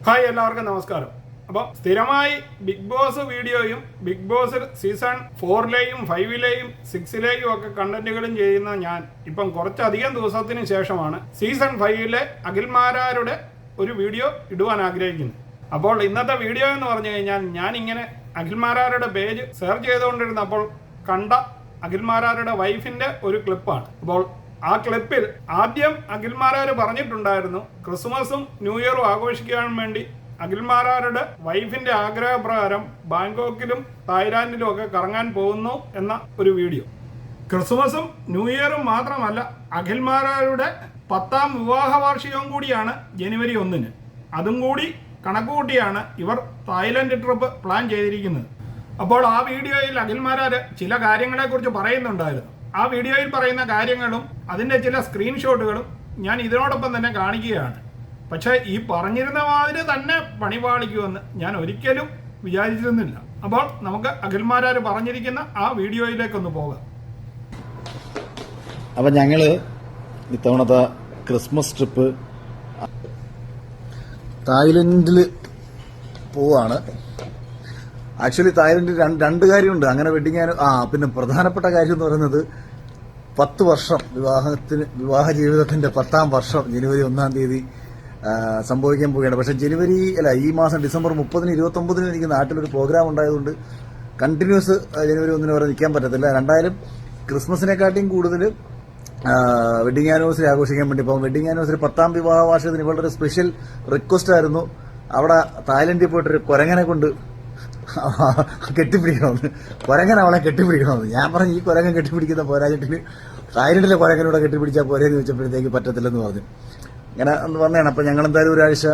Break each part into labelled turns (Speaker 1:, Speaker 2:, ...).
Speaker 1: Hi, എല്ലാവർക്കും നമസ്കാരം. അപ്പോൾ സ്ഥിരമായി ബിഗ് ബോസ് വീഡിയോയും ബിഗ് ബോസ് സീസൺ 4-ലെയും 5-ലെയും 6-ലെയും ഒക്കെ കണ്ടന്റുകളും ചെയ്യുന്ന ഞാൻ ഇപ്പം കുറച്ചധികം ദിവസത്തിന് ശേഷമാണ് സീസൺ 5-ലെ അഖിൽമാരാരുടെ ഒരു വീഡിയോ ഇടുവാൻ ആഗ്രഹിക്കുന്നത്. അപ്പോൾ ഇന്നത്തെ വീഡിയോ എന്ന് പറഞ്ഞു കഴിഞ്ഞാൽ ഞാനിങ്ങനെ അഖിൽമാരാരുടെ പേജ് സെർച്ച് ചെയ്തുകൊണ്ടിരുന്നപ്പോൾ കണ്ട അഖിൽമാരാരുടെ വൈഫിൻ്റെ ഒരു ക്ലിപ്പാണ്. അപ്പോൾ ആ ക്ലിപ്പിൽ ആദ്യം അഖിൽമാരാർ പറഞ്ഞിട്ടുണ്ടായിരുന്നു ക്രിസ്മസും ന്യൂ ഇയറും ആഘോഷിക്കാൻ വേണ്ടി അഖിൽമാരാരുടെ വൈഫിന്റെ ആഗ്രഹപ്രകാരം ബാങ്കോക്കിലും തായ്ലാന്റിലും ഒക്കെ കറങ്ങാൻ പോകുന്നു എന്ന ഒരു വീഡിയോ. ക്രിസ്മസും ന്യൂ ഇയറും മാത്രമല്ല, അഖിൽമാരാരുടെ 10ാം വിവാഹ വാർഷികവും കൂടിയാണ് ജനുവരി 1-ന്. അതും കൂടി കണക്കുകൂട്ടിയാണ് ഇവർ തായ്ലൻഡ് ട്രിപ്പ് പ്ലാൻ ചെയ്തിരിക്കുന്നത്. അപ്പോൾ ആ വീഡിയോയിൽ അഖിൽമാരാർ ചില കാര്യങ്ങളെക്കുറിച്ച് പറയുന്നുണ്ടായിരുന്നു. ആ വീഡിയോയിൽ പറയുന്ന കാര്യങ്ങളും അതിൻ്റെ ചില സ്ക്രീൻഷോട്ടുകളും ഞാൻ ഇതിനോടൊപ്പം തന്നെ കാണിക്കുകയാണ്. പക്ഷേ ഈ പറഞ്ഞിരുന്ന മാതിരി തന്നെ പണിപാളിക്കുമെന്ന് ഞാൻ ഒരിക്കലും വിചാരിച്ചിരുന്നില്ല. അപ്പോൾ നമുക്ക് അഖിൽമാരാർ പറഞ്ഞിരിക്കുന്ന ആ വീഡിയോയിലേക്കൊന്ന് പോകാം.
Speaker 2: അപ്പം ഞങ്ങൾ ഇത്തവണത്തെ ക്രിസ്മസ് ട്രിപ്പ് തായ്ലൻഡിൽ പോവാണ്. ആക്ച്വലി തായ്ലൻഡിൽ രണ്ട് കാര്യമുണ്ട്. അങ്ങനെ വെഡിങ് പിന്നെ പ്രധാനപ്പെട്ട കാര്യം എന്ന് പറയുന്നത് 10 വർഷം വിവാഹ ജീവിതത്തിന്റെ 10ാം വർഷം ജനുവരി 1-ാം തീയതി സംഭവിക്കാൻ പോവുകയാണ്. പക്ഷെ ഈ മാസം ഡിസംബർ 30-ന് 29-ന് എനിക്ക് നാട്ടിലൊരു പ്രോഗ്രാം ഉണ്ടായതുകൊണ്ട് കണ്ടിന്യൂസ് ജനുവരി 1-ന് വരെ നിൽക്കാൻ പറ്റത്തില്ല. രണ്ടായാലും ക്രിസ്മസിനെക്കാട്ടിയും കൂടുതൽ വെഡിങ് ആനിവേഴ്സറി ആഘോഷിക്കാൻ വേണ്ടി പോകും. വെഡിങ് ആനിവേഴ്സറി 10ാം വിവാഹ വാർഷികത്തിന് ഇവളുടെ ഒരു സ്പെഷ്യൽ റിക്വസ്റ്റ് ആയിരുന്നു അവിടെ തായ്ലൻഡിൽ പോയിട്ടൊരു കുരങ്ങനെ കൊണ്ട് കെട്ടിപ്പിടിക്കണമെന്ന്. കുരങ്ങൻ അവളെ കെട്ടിപ്പിടിക്കണമെന്ന്. ഞാൻ പറഞ്ഞു ഈ കുരങ്ങൻ കെട്ടിപ്പിടിക്കുന്ന പോരാഞ്ഞിട്ടിന് തായ്ലൻഡിലെ കുരങ്ങനോടെ കെട്ടിപ്പിടിച്ചാൽ പോരെന്ന് ചോദിച്ചപ്പോഴത്തേക്ക് പറ്റത്തില്ലെന്ന് പറഞ്ഞു. ഇങ്ങനെ വന്നതാണ്. അപ്പം ഞങ്ങൾ എന്തായാലും ഒരാഴ്ച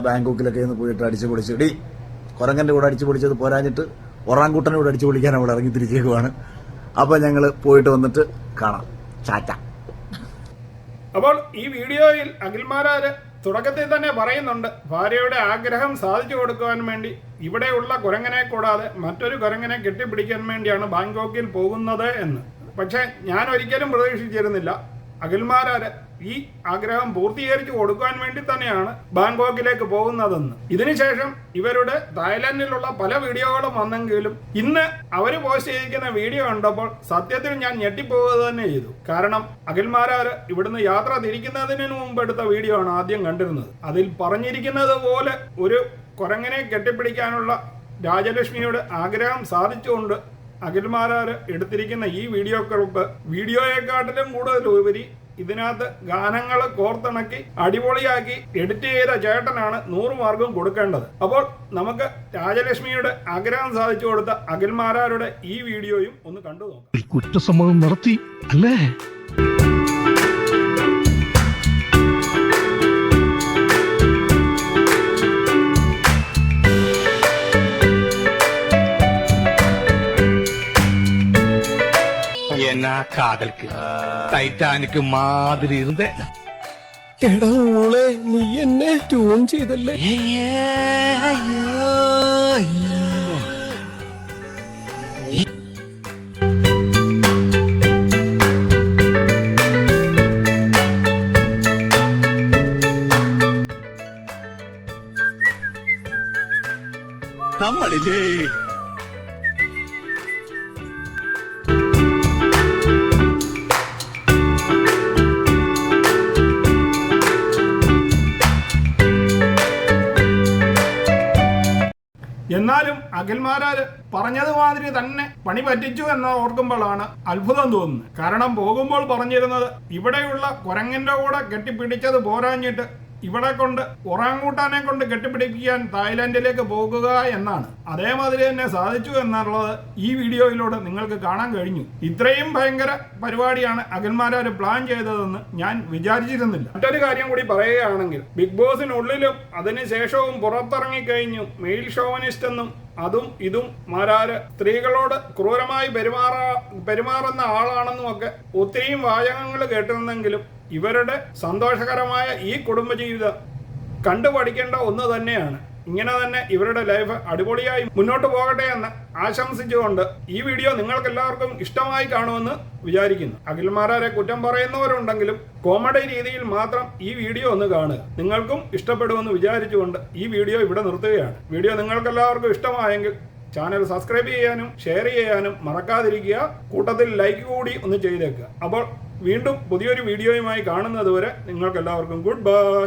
Speaker 2: ബാങ്കോക്കിലൊക്കെ ഒന്ന് പോയിട്ട് അടിച്ചു പൊളിച്ച് കുരങ്ങൻ്റെ കൂടെ അടിച്ചു പൊളിച്ചത് പോരാഞ്ഞിട്ട് ഒറാങ്കൂട്ടൻ്റെ കൂടെ അടിച്ചു പൊളിക്കാൻ അവിടെ ഇറങ്ങി തിരിച്ചേക്കുവാണ്. അപ്പം ഞങ്ങൾ പോയിട്ട് വന്നിട്ട് കാണാം. ചാറ്റ.
Speaker 1: അപ്പോൾ ഈ വീഡിയോയിൽ അഖിൽമാരാര് തുടക്കത്തിൽ തന്നെ പറയുന്നുണ്ട് ഭാര്യയുടെ ആഗ്രഹം സാധിച്ചു കൊടുക്കുവാൻ വേണ്ടി ഇവിടെയുള്ള കുരങ്ങനെ കൂടാതെ മറ്റൊരു കുരങ്ങനെ കെട്ടിപ്പിടിക്കാൻ വേണ്ടിയാണ് ബാങ്കോക്കിൽ പോകുന്നത് എന്ന്. പക്ഷെ ഞാൻ ഒരിക്കലും പ്രതീക്ഷിച്ചിരുന്നില്ല അഖിൽമാരാര് ഈ ആഗ്രഹം പൂർത്തീകരിച്ചു കൊടുക്കാൻ വേണ്ടി തന്നെയാണ് ബാങ്കോക്കിലേക്ക് പോകുന്നതെന്ന്. ഇതിനുശേഷം ഇവരുടെ തായ്ലാന്റിലുള്ള പല വീഡിയോകളും വന്നെങ്കിലും ഇന്ന് അവര് പോസ്റ്റ് ചെയ്തിരിക്കുന്ന വീഡിയോ കണ്ടപ്പോൾ സത്യത്തിൽ ഞാൻ ഞെട്ടിപ്പോവുക തന്നെ ചെയ്തു. കാരണം അഖിൽമാരാർ ഇവിടുന്ന് യാത്ര തിരിക്കുന്നതിന് മുമ്പ് എടുത്ത വീഡിയോ ആണ് ആദ്യം കണ്ടിരുന്നത്. അതിൽ പറഞ്ഞിരിക്കുന്നത് പോലെ ഒരു കുരങ്ങനെ കെട്ടിപ്പിടിക്കാനുള്ള രാജലക്ഷ്മിയുടെ ആഗ്രഹം സാധിച്ചുകൊണ്ട് അഖിൽമാരാർ എടുത്തിരിക്കുന്ന ഈ വീഡിയോ ക്ലിപ്പ് വീഡിയോയെക്കാട്ടിലും കൂടുതൽ ഉപരി ഇതിനകത്ത് ഗാനങ്ങൾ കോർത്തിണക്കി അടിപൊളിയാക്കി എഡിറ്റ് ചെയ്ത ചേട്ടനാണ് 100 മാർക്കും കൊടുക്കേണ്ടത്. അപ്പോൾ നമുക്ക് രാജലക്ഷ്മിയുടെ ആഗ്രഹം സാധിച്ചു കൊടുത്ത അഖിൽമാരാരുടെ ഈ വീഡിയോയും ഒന്ന് കണ്ടു നോക്കാം.
Speaker 3: കുറ്റസമ്മതം നടത്തി അല്ലേ?
Speaker 4: എന്നാ കാതൽക്ക് ടൈറ്റാനിക് മാതിരി ഇരുന്നേ.
Speaker 3: എടാ മോളെ, നീ എന്നെ ട്യൂൺ ചെയ്തല്ലേ?
Speaker 4: നമ്മളില്ലേ
Speaker 1: എന്നാലും അഖിൽമാരാർ പറഞ്ഞതുമാതിരി തന്നെ പണി പറ്റിച്ചു എന്ന് ഓർക്കുമ്പോഴാണ് അത്ഭുതം തോന്നുന്നത്. കാരണം പോകുമ്പോൾ പറഞ്ഞിരുന്നത് ഇവിടെയുള്ള കുരങ്ങന്റെ കൂടെ കെട്ടിപ്പിടിച്ചത് പോരാഞ്ഞിട്ട് ഇവിടെ കൊണ്ട് ഒറാങ്കൂട്ടാനെ കൊണ്ട് കെട്ടിപ്പിടിപ്പിക്കാൻ തായ്ലാന്റിലേക്ക് പോകുക എന്നാണ്. അതേമാതിരി തന്നെ സാധിച്ചു എന്നുള്ളത് ഈ വീഡിയോയിലൂടെ നിങ്ങൾക്ക് കാണാൻ കഴിഞ്ഞു. ഇത്രയും ഭയങ്കര പരിപാടിയാണ് അഖിൽമാരാർ പ്ലാൻ ചെയ്തതെന്ന് ഞാൻ വിചാരിച്ചിരുന്നില്ല. മറ്റൊരു കാര്യം കൂടി പറയുകയാണെങ്കിൽ ബിഗ് ബോസിനുള്ളിലും അതിനുശേഷവും പുറത്തിറങ്ങിക്കഴിഞ്ഞു മെയിൽ ഷോവനിസ്റ്റ് എന്നും അതും ഇതും മാരാര് സ്ത്രീകളോട് ക്രൂരമായി പെരുമാറുന്ന ആളാണെന്നും ഒക്കെ ഒത്തിരിയും വാചകങ്ങൾ കേട്ടിരുന്നെങ്കിലും ഇവരുടെ സന്തോഷകരമായ ഈ കുടുംബജീവിതം കണ്ടുപഠിക്കേണ്ട ഒന്ന് തന്നെയാണ്. ഇങ്ങനെ തന്നെ ഇവരുടെ ലൈഫ് അടിപൊളിയായി മുന്നോട്ട് പോകട്ടെ എന്ന് ആശംസിച്ചുകൊണ്ട് ഈ വീഡിയോ നിങ്ങൾക്ക് എല്ലാവർക്കും ഇഷ്ടമായി കാണുമെന്ന് വിചാരിക്കുന്നു. അഖിൽമാരാരെ കുറ്റം പറയുന്നവരുണ്ടെങ്കിലും കോമഡി രീതിയിൽ മാത്രം ഈ വീഡിയോ ഒന്ന് കാണുക. നിങ്ങൾക്കും ഇഷ്ടപ്പെടുമെന്ന് വിചാരിച്ചുകൊണ്ട് ഈ വീഡിയോ ഇവിടെ നിർത്തുകയാണ്. വീഡിയോ നിങ്ങൾക്ക് എല്ലാവർക്കും ഇഷ്ടമായെങ്കിൽ ചാനൽ സബ്സ്ക്രൈബ് ചെയ്യാനും ഷെയർ ചെയ്യാനും മറക്കാതിരിക്കുക. കൂട്ടത്തിൽ ലൈക്ക് കൂടി ഒന്ന് ചെയ്തേക്കുക. അപ്പോൾ വീണ്ടും പുതിയൊരു വീഡിയോയുമായി കാണുന്നത് വരെ നിങ്ങൾക്ക് എല്ലാവർക്കും ഗുഡ് ബൈ.